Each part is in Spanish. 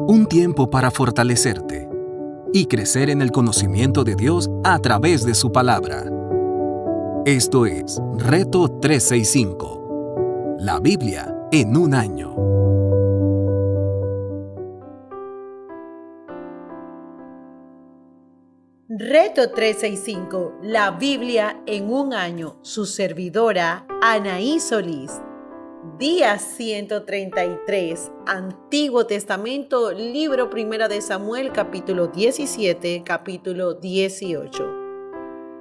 Un tiempo para fortalecerte y crecer en el conocimiento de Dios a través de su palabra. Esto es Reto 365, la Biblia en un año. Reto 365, la Biblia en un año. Su servidora, Anaí Solís. Día 133, Antiguo Testamento, libro 1 de Samuel, capítulo 17, capítulo 18.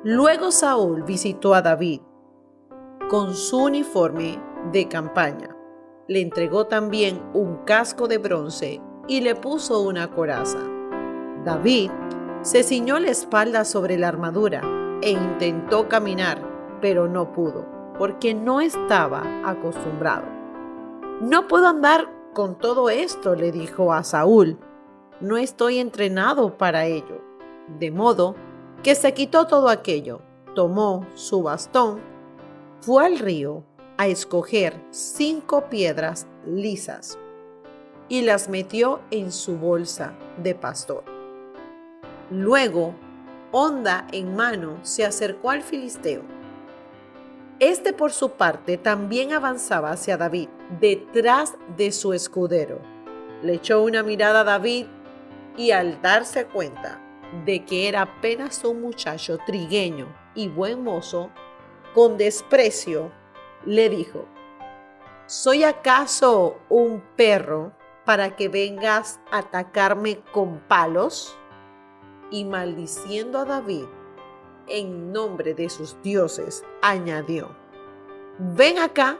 Luego Saúl visitó a David con su uniforme de campaña. Le entregó también un casco de bronce y le puso una coraza. David se ciñó la espalda sobre la armadura e intentó caminar, pero no pudo, porque no estaba acostumbrado. «No puedo andar con todo esto», le dijo a Saúl. «No estoy entrenado para ello». De modo que se quitó todo aquello, tomó su bastón, fue al río a escoger 5 piedras lisas y las metió en su bolsa de pastor. Luego, honda en mano, se acercó al filisteo. Este, por su parte, también avanzaba hacia David, detrás de su escudero. Le echó una mirada a David y, al darse cuenta de que era apenas un muchacho trigueño y buen mozo, con desprecio le dijo: ¿Soy acaso un perro para que vengas a atacarme con palos? Y maldiciendo a David en nombre de sus dioses, añadió: «Ven acá,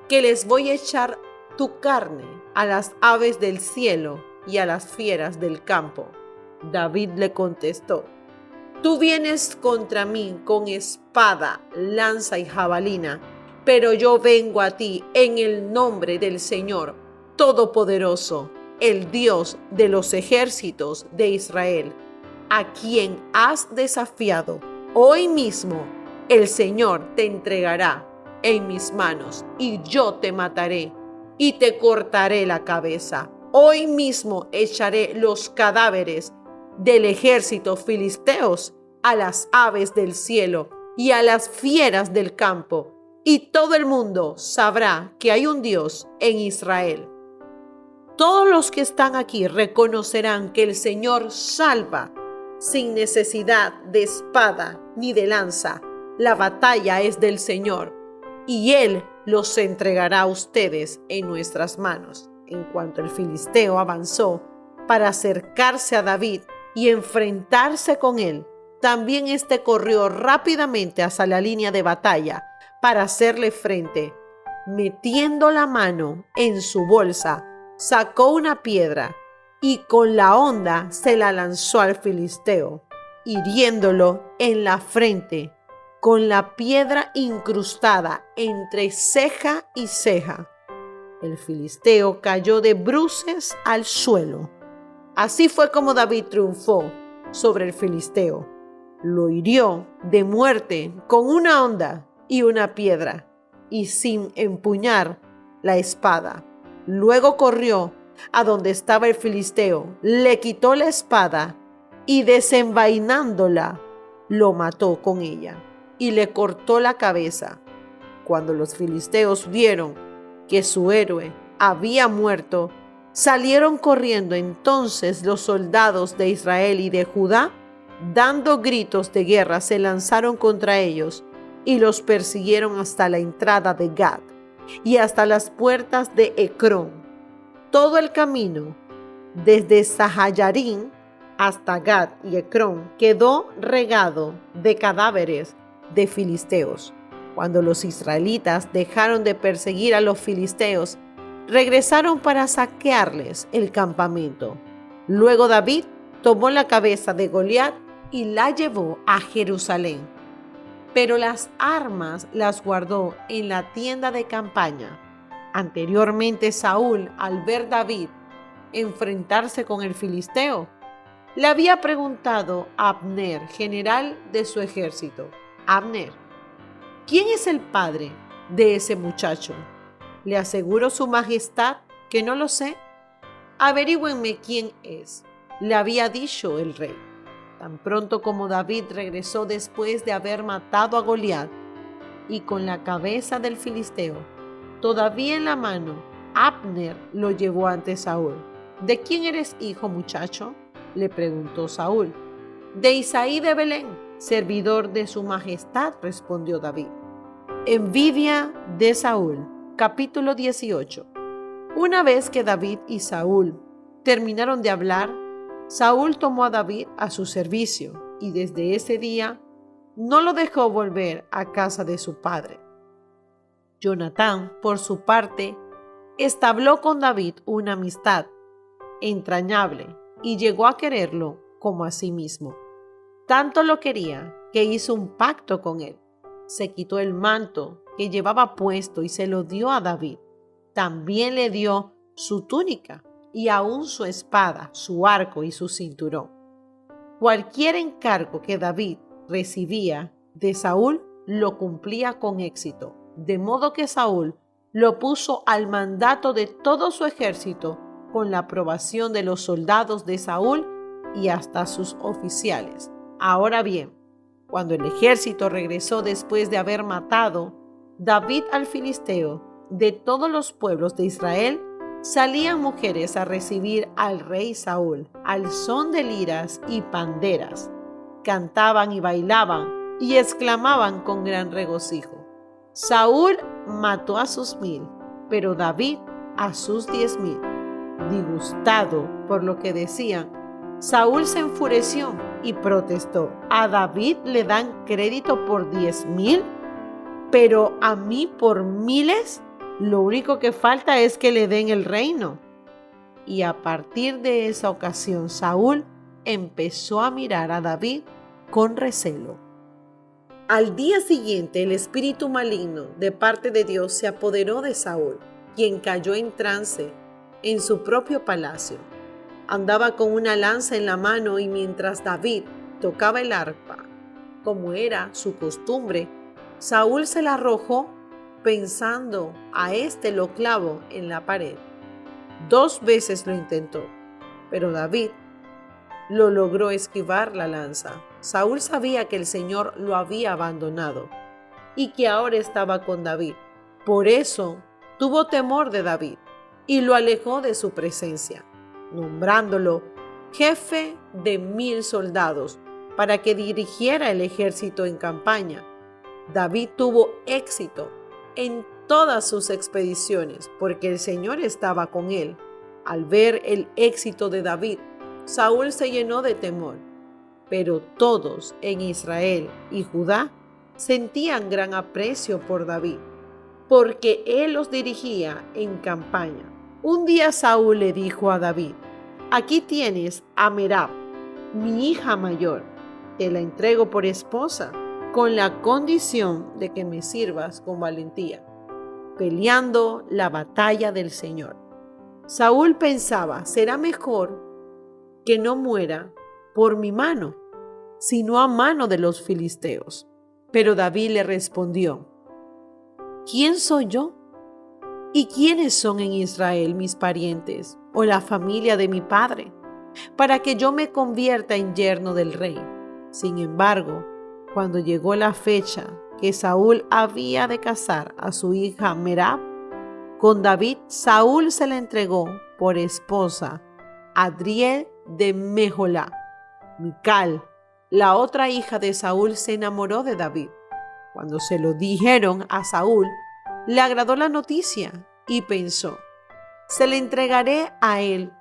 que les voy a echar tu carne a las aves del cielo y a las fieras del campo». David le contestó: «Tú vienes contra mí con espada, lanza y jabalina, pero yo vengo a ti en el nombre del Señor Todopoderoso, el Dios de los ejércitos de Israel, a quien has desafiado. Hoy mismo el Señor te entregará en mis manos y yo te mataré y te cortaré la cabeza. Hoy mismo echaré los cadáveres del ejército filisteos a las aves del cielo y a las fieras del campo, y todo el mundo sabrá que hay un Dios en Israel. Todos los que están aquí reconocerán que el Señor salva sin necesidad de espada ni de lanza. La batalla es del Señor, y Él los entregará a ustedes en nuestras manos». En cuanto el filisteo avanzó para acercarse a David y enfrentarse con él, también éste corrió rápidamente hacia la línea de batalla para hacerle frente. Metiendo la mano en su bolsa, sacó una piedra y con la honda se la lanzó al filisteo, hiriéndolo en la frente con la piedra incrustada entre ceja y ceja. El filisteo cayó de bruces al suelo. Así fue como David triunfó sobre el filisteo. Lo hirió de muerte con una honda y una piedra, y sin empuñar la espada. Luego corrió a donde estaba el filisteo, le quitó la espada y, desenvainándola, lo mató con ella y le cortó la cabeza. Cuando los filisteos vieron que su héroe había muerto, salieron corriendo entonces los soldados de Israel y de Judá, dando gritos de guerra, se lanzaron contra ellos y los persiguieron hasta la entrada de Gad y hasta las puertas de Ecrón. Todo el camino, desde Sahayarín hasta Gad y Ecrón, quedó regado de cadáveres de filisteos. Cuando los israelitas dejaron de perseguir a los filisteos, regresaron para saquearles el campamento. Luego David tomó la cabeza de Goliat y la llevó a Jerusalén, pero las armas las guardó en la tienda de campaña. Anteriormente, Saúl, al ver a David enfrentarse con el filisteo, le había preguntado a Abner, general de su ejército: «Abner, ¿quién es el padre de ese muchacho?». «Le aseguro, su majestad, que no lo sé». Averígüenme quién es, le había dicho el rey. Tan pronto como David regresó después de haber matado a Goliat y con la cabeza del filisteo todavía en la mano, Abner lo llevó ante Saúl. ¿De quién eres hijo, muchacho?, le preguntó Saúl. De Isaí de Belén, servidor de su majestad, respondió David. Envidia de Saúl. Capítulo 18. Una vez que David y Saúl terminaron de hablar, Saúl tomó a David a su servicio y desde ese día no lo dejó volver a casa de su padre. Jonatán, por su parte, establó con David una amistad entrañable y llegó a quererlo como a sí mismo. Tanto lo quería que hizo un pacto con él. Se quitó el manto que llevaba puesto y se lo dio a David. También le dio su túnica y aún su espada, su arco y su cinturón. Cualquier encargo que David recibía de Saúl lo cumplía con éxito, de modo que Saúl lo puso al mandato de todo su ejército con la aprobación de los soldados de Saúl y hasta sus oficiales. Ahora bien, cuando el ejército regresó después de haber matado David al filisteo, de todos los pueblos de Israel salían mujeres a recibir al rey Saúl al son de liras y panderas. Cantaban y bailaban y exclamaban con gran regocijo: Saúl mató a sus 1000, pero David a sus 10,000. Disgustado por lo que decían, Saúl se enfureció y protestó: ¿A David le dan crédito por 10,000? ¿Pero a mí por miles? Lo único que falta es que le den el reino. Y a partir de esa ocasión, Saúl empezó a mirar a David con recelo. Al día siguiente, el espíritu maligno de parte de Dios se apoderó de Saúl, quien cayó en trance en su propio palacio. Andaba con una lanza en la mano y mientras David tocaba el arpa, como era su costumbre, Saúl se la arrojó pensando: a este lo clavo en la pared. 2 veces lo intentó, pero David lo logró esquivar la lanza. Saúl sabía que el Señor lo había abandonado y que ahora estaba con David. Por eso tuvo temor de David y lo alejó de su presencia, nombrándolo jefe de 1000 soldados para que dirigiera el ejército en campaña. David tuvo éxito en todas sus expediciones porque el Señor estaba con él. Al ver el éxito de David, Saúl se llenó de temor, pero todos en Israel y Judá sentían gran aprecio por David, porque él los dirigía en campaña. Un día Saúl le dijo a David: aquí tienes a Merab, mi hija mayor, te la entrego por esposa, con la condición de que me sirvas con valentía, peleando la batalla del Señor. Saúl pensaba: será mejor que no muera por mi mano, sino a mano de los filisteos. Pero David le respondió: ¿quién soy yo? ¿Y quiénes son en Israel mis parientes o la familia de mi padre, para que yo me convierta en yerno del rey? Sin embargo, cuando llegó la fecha que Saúl había de casar a su hija Merab con David, Saúl se la entregó por esposa a Adriel de Mejolá. Mical, la otra hija de Saúl, se enamoró de David. Cuando se lo dijeron a Saúl, le agradó la noticia y pensó: se le entregaré a él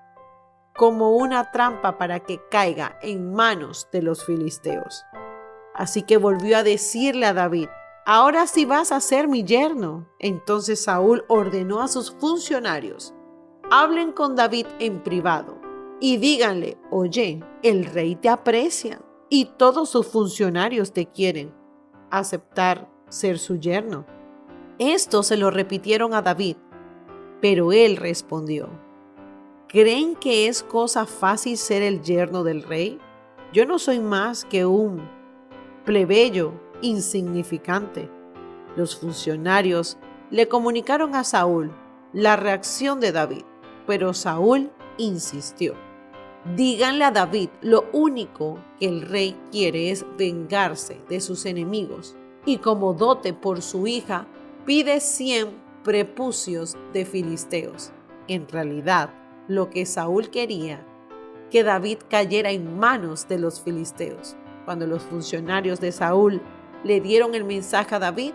como una trampa para que caiga en manos de los filisteos. Así que volvió a decirle a David: ahora sí vas a ser mi yerno. Entonces Saúl ordenó a sus funcionarios: hablen con David en privado y díganle: oye, el rey te aprecia y todos sus funcionarios te quieren aceptar ser su yerno. Esto se lo repitieron a David, pero él respondió: ¿creen que es cosa fácil ser el yerno del rey? Yo no soy más que un plebeyo insignificante. Los funcionarios le comunicaron a Saúl la reacción de David, pero Saúl insistió: díganle a David, lo único que el rey quiere es vengarse de sus enemigos, y como dote por su hija, pide 100 prepucios de filisteos. En realidad, lo que Saúl quería, que David cayera en manos de los filisteos. Cuando los funcionarios de Saúl le dieron el mensaje a David,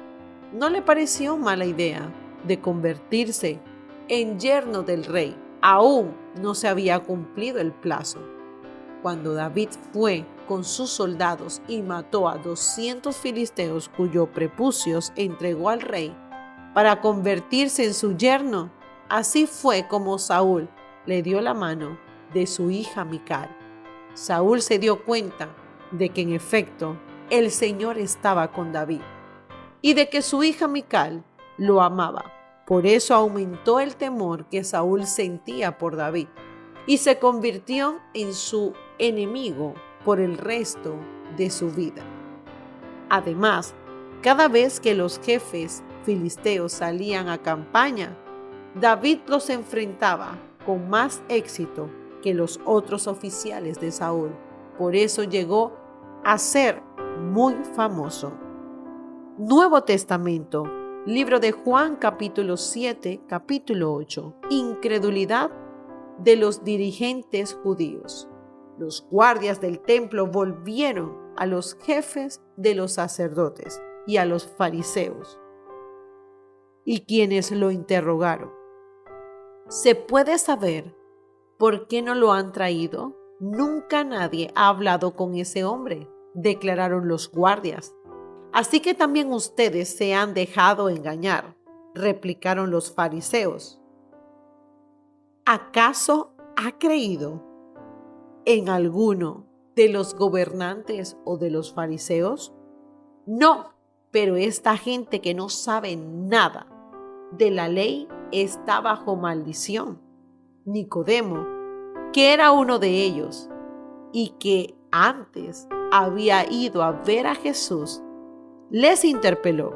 no le pareció mala idea de convertirse en yerno del rey. Aún no se había cumplido el plazo. Cuando David fue con sus soldados y mató a 200 filisteos cuyos prepucios entregó al rey para convertirse en su yerno, así fue como Saúl le dio la mano de su hija Mical. Saúl se dio cuenta de que en efecto el Señor estaba con David y de que su hija Mical lo amaba. Por eso aumentó el temor que Saúl sentía por David y se convirtió en su enemigo por el resto de su vida. Además, cada vez que los jefes filisteos salían a campaña, David los enfrentaba con más éxito que los otros oficiales de Saúl. Por eso llegó a ser muy famoso. Nuevo Testamento, libro de Juan, capítulo 7, capítulo 8. Incredulidad de los dirigentes judíos. Los guardias del templo volvieron a los jefes de los sacerdotes y a los fariseos, y quienes lo interrogaron: ¿se puede saber por qué no lo han traído? Nunca nadie ha hablado con ese hombre, declararon los guardias. Así que también ustedes se han dejado engañar, replicaron los fariseos. ¿Acaso ha creído en alguno de los gobernantes o de los fariseos? No, pero esta gente que no sabe nada de la ley está bajo maldición. Nicodemo, que era uno de ellos y que antes había ido a ver a Jesús, les interpeló: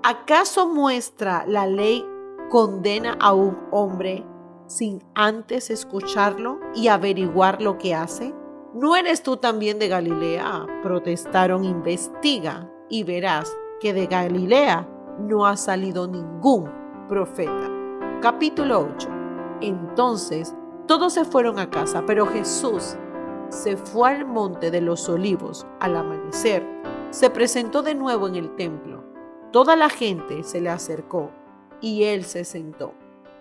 ¿acaso muestra la ley condena a un hombre sin antes escucharlo y averiguar lo que hace? ¿No eres tú también de Galilea?, protestaron. Investiga y verás que de Galilea no ha salido ningún profeta. Capítulo 8. Entonces todos se fueron a casa, pero Jesús se fue al monte de los Olivos. Al amanecer, se presentó de nuevo en el templo. Toda la gente se le acercó y él se sentó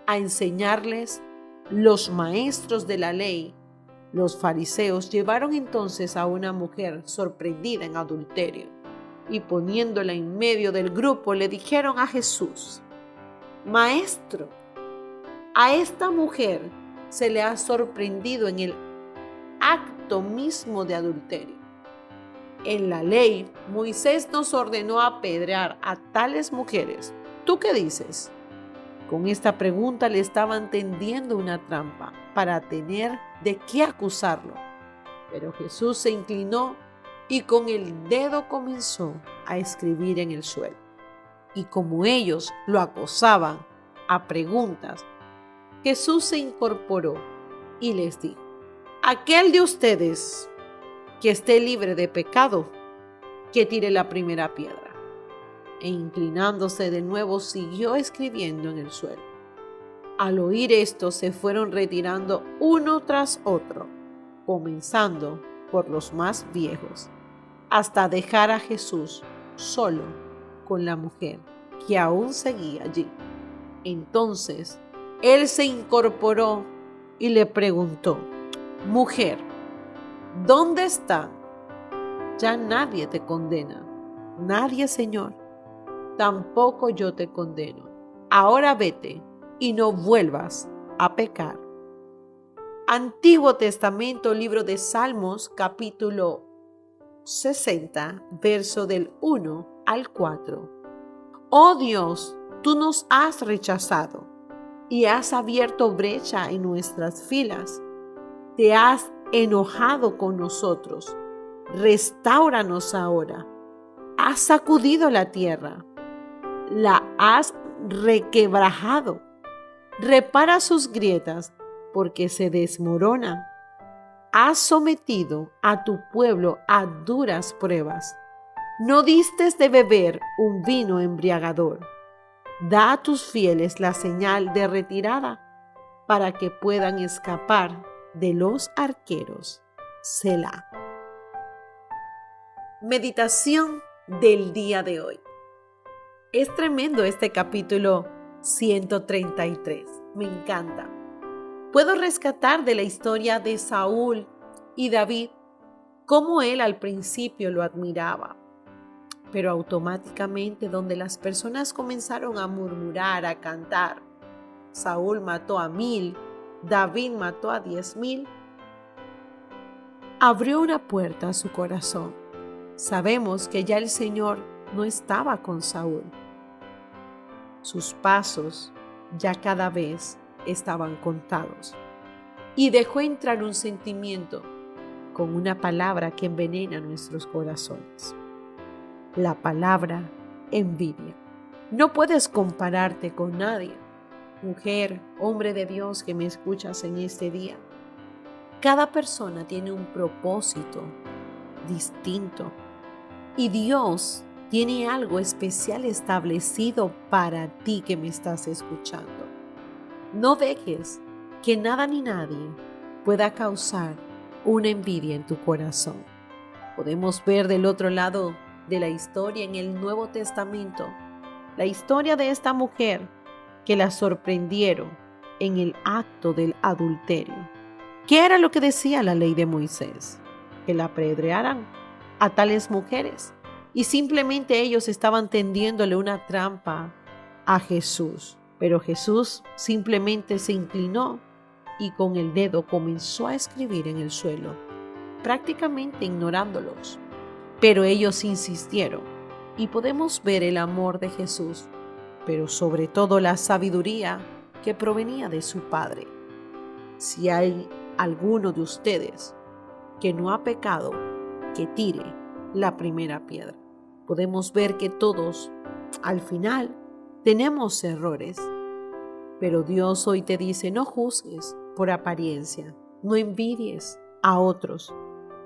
a enseñarles. Los maestros de la ley, los fariseos, llevaron entonces a una mujer sorprendida en adulterio y poniéndola en medio del grupo le dijeron a Jesús: Maestro, a esta mujer se le ha sorprendido en el acto mismo de adulterio. En la ley, Moisés nos ordenó apedrear a tales mujeres. ¿Tú qué dices? Con esta pregunta le estaban tendiendo una trampa para tener de qué acusarlo. Pero Jesús se inclinó y con el dedo comenzó a escribir en el suelo. Y como ellos lo acosaban a preguntas, Jesús se incorporó y les dijo: aquel de ustedes que esté libre de pecado, que tire la primera piedra. E inclinándose de nuevo siguió escribiendo en el suelo. Al oír esto se fueron retirando uno tras otro, comenzando por los más viejos, hasta dejar a Jesús solo con la mujer que aún seguía allí. Entonces él se incorporó y le preguntó: Mujer, ¿dónde está? Ya nadie te condena. Nadie, Señor. Tampoco yo te condeno. Ahora vete y no vuelvas a pecar. Antiguo Testamento, libro de Salmos, capítulo 60, verso del 1 al 4. Oh Dios, tú nos has rechazado y has abierto brecha en nuestras filas. Te has enojado con nosotros. Restáuranos ahora. Has sacudido la tierra. La has requebrajado. Repara sus grietas porque se desmorona. Has sometido a tu pueblo a duras pruebas. No distes de beber un vino embriagador. Da a tus fieles la señal de retirada para que puedan escapar de los arqueros. Selah. Meditación del día de hoy. Es tremendo este capítulo 133. Me encanta. Puedo rescatar de la historia de Saúl y David cómo él al principio lo admiraba, pero automáticamente donde las personas comenzaron a murmurar, a cantar, Saúl mató a 1000, David mató a 10,000, abrió una puerta a su corazón. Sabemos que ya el Señor no estaba con Saúl. Sus pasos ya cada vez estaban contados. Y dejó entrar un sentimiento con una palabra que envenena nuestros corazones. La palabra envidia. No puedes compararte con nadie. Mujer, hombre de Dios que me escuchas en este día. Cada persona tiene un propósito distinto. Y Dios tiene algo especial establecido para ti que me estás escuchando. No dejes que nada ni nadie pueda causar una envidia en tu corazón. Podemos ver del otro lado de la historia en el Nuevo Testamento, la historia de esta mujer que la sorprendieron en el acto del adulterio. ¿Qué era lo que decía la ley de Moisés? Que la apedrearan a tales mujeres. Y simplemente ellos estaban tendiéndole una trampa a Jesús. Pero Jesús simplemente se inclinó y con el dedo comenzó a escribir en el suelo, prácticamente ignorándolos. Pero ellos insistieron y podemos ver el amor de Jesús, pero sobre todo la sabiduría que provenía de su Padre. Si hay alguno de ustedes que no ha pecado, que tire la primera piedra. Podemos ver que todos, al final, tenemos errores, pero Dios hoy te dice, no juzgues por apariencia, no envidies a otros,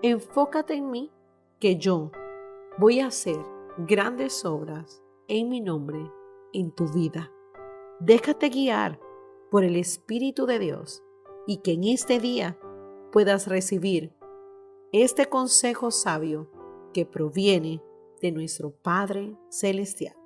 enfócate en mí, que yo voy a hacer grandes obras en mi nombre en tu vida. Déjate guiar por el Espíritu de Dios y que en este día puedas recibir este consejo sabio que proviene de nuestro Padre Celestial.